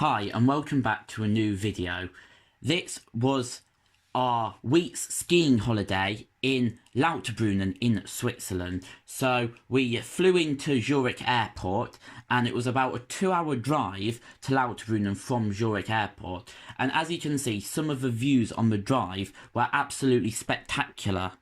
Hi and welcome back to a new video. This was our week's skiing holiday in Lauterbrunnen in Switzerland. So we flew into Zurich Airport and it was about a 2-hour drive to Lauterbrunnen from Zurich Airport. And as you can see, some of the views on the drive were absolutely spectacular.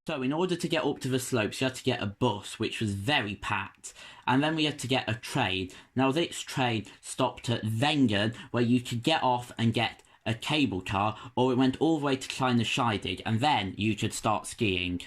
So in order to get up to the slopes, you had to get a bus, which was very packed. And then we had to get a train. Now this train stopped at Wengen, where you could get off and get a cable car, or it went all the way to Kleine Scheidegg, and then you could start skiing.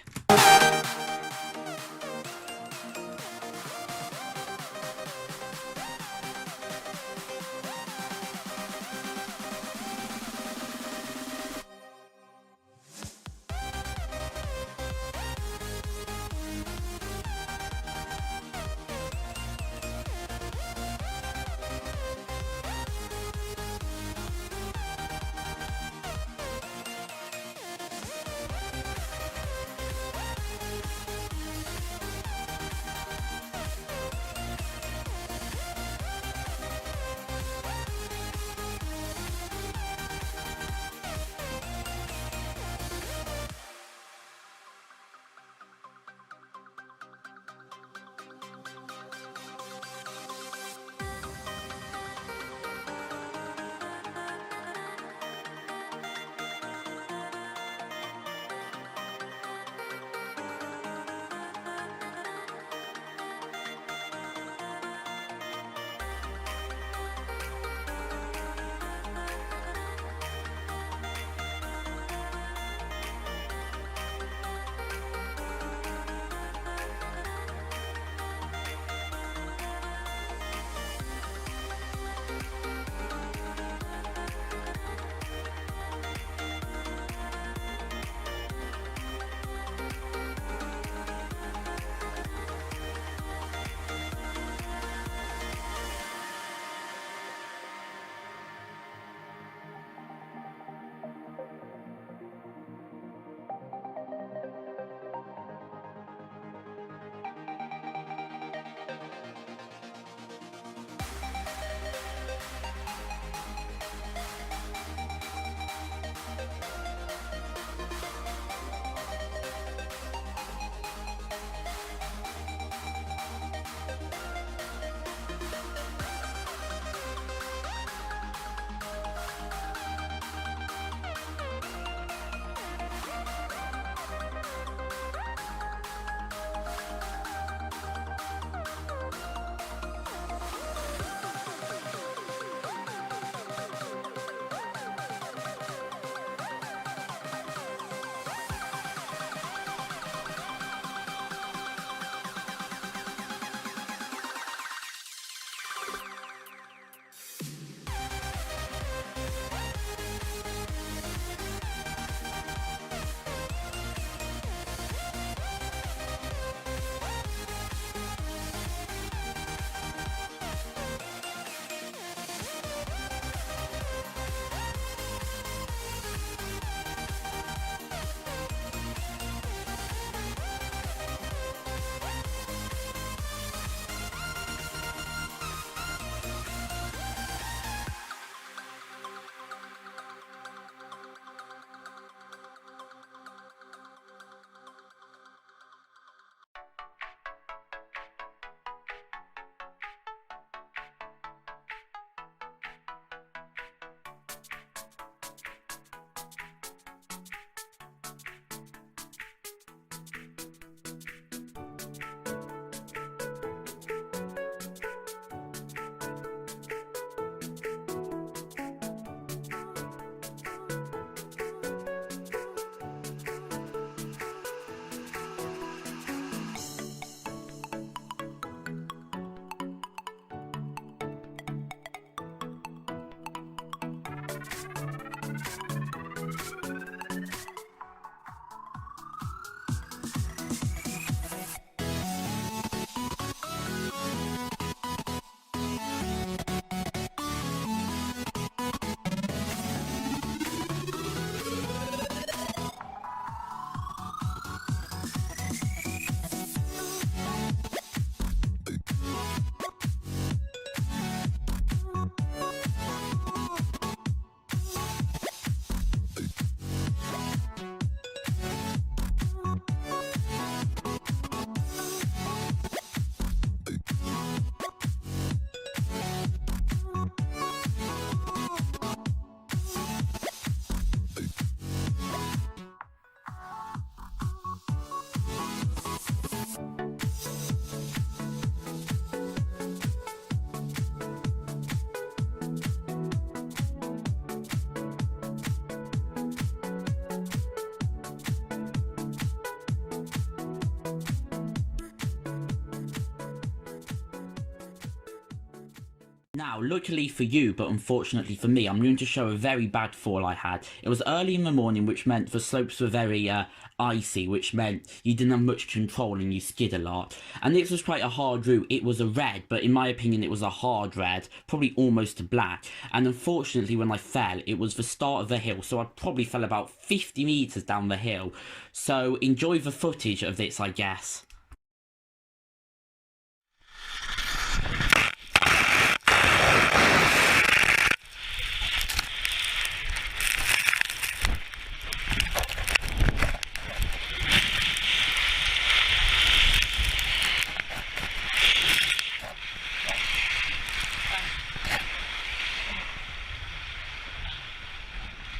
Now, luckily for you, but unfortunately for me, I'm going to show a very bad fall I had. It was early in the morning, which meant the slopes were very icy, which meant you didn't have much control and you skid a lot. And this was quite a hard route. It was a red, but in my opinion, it was a hard red, probably almost a black. And unfortunately, when I fell, it was the start of the hill, so I probably fell about 50 meters down the hill. So enjoy the footage of this, I guess.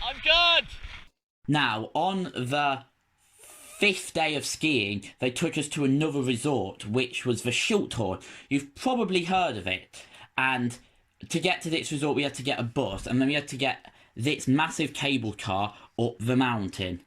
I'm good! Now, on the 5th day of skiing, they took us to another resort, which was the Schilthorn. You've probably heard of it. And to get to this resort, we had to get a bus, and then we had to get this massive cable car up the mountain.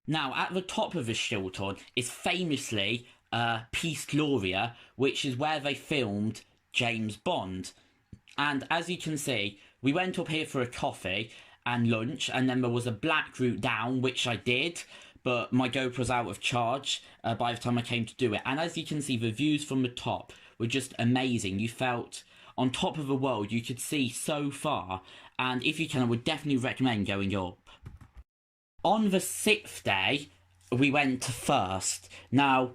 Now, at the top of the Schilthorn is famously Peace Gloria, which is where they filmed James Bond. And as you can see, we went up here for a coffee and lunch, and then there was a black route down, which I did, but my GoPro's out of charge by the time I came to do it. And as you can see, the views from the top were just amazing. You felt on top of the world. You could see so far, and if you can, I would definitely recommend going up. On the 6th day, we went to First. Now,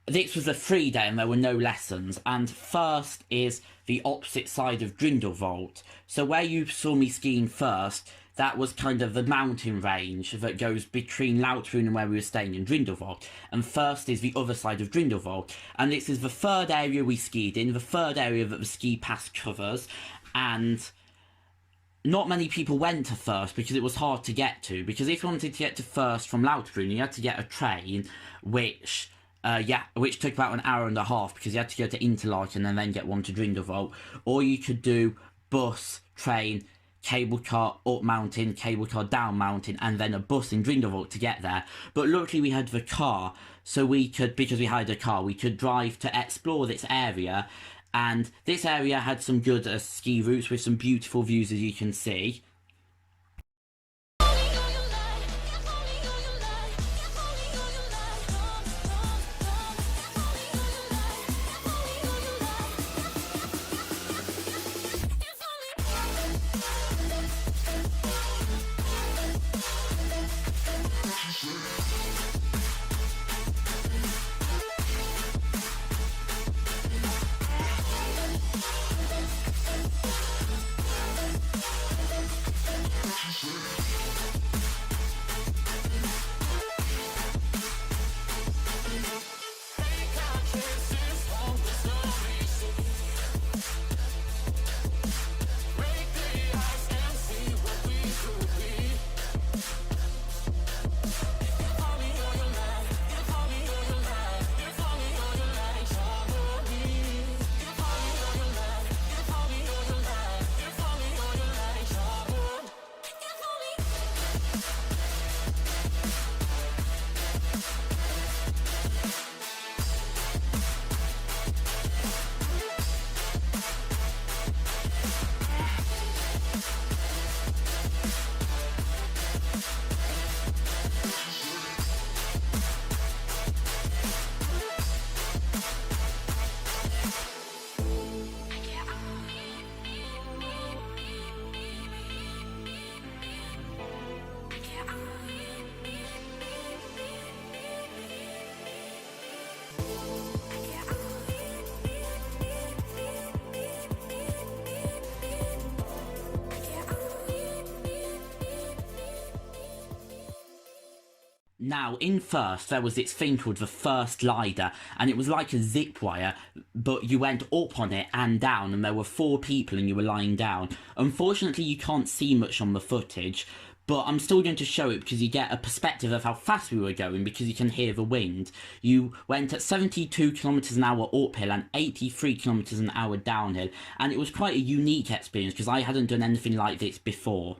this was a free day and there were no lessons, and First is the opposite side of Grindelwald. So where you saw me skiing first, that was kind of the mountain range that goes between Lauterbrunnen and where we were staying in Grindelwald. And First is the other side of Grindelwald. And this is the third area we skied in, the third area that the ski pass covers, and not many people went to First because it was hard to get to. Because if you wanted to get to First from Lauterbrunnen, you had to get a train, which took about an hour and a half because you had to go to Interlaken and then get one to Grindelwald. Or you could do bus, train, cable car up mountain, cable car down mountain, and then a bus in Grindelwald to get there. But luckily we had the car, so we could, because we had a car, we could drive to explore this area. And this area had some good ski routes with some beautiful views, as you can see. Now, in first, there was this thing called the first glider, and it was like a zip wire, but you went up on it and down, and there were 4 people and you were lying down. Unfortunately, you can't see much on the footage, but I'm still going to show it because you get a perspective of how fast we were going because you can hear the wind. You went at 72 kilometers an hour uphill and 83 kilometers an hour downhill, and it was quite a unique experience because I hadn't done anything like this before.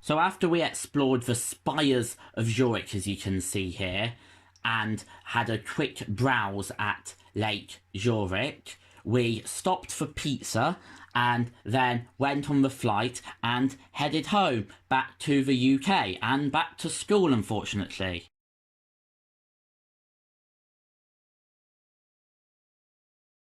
So after we explored the spires of Zurich, as you can see here, and had a quick browse at Lake Zurich, we stopped for pizza and then went on the flight and headed home back to the UK and back to school, unfortunately.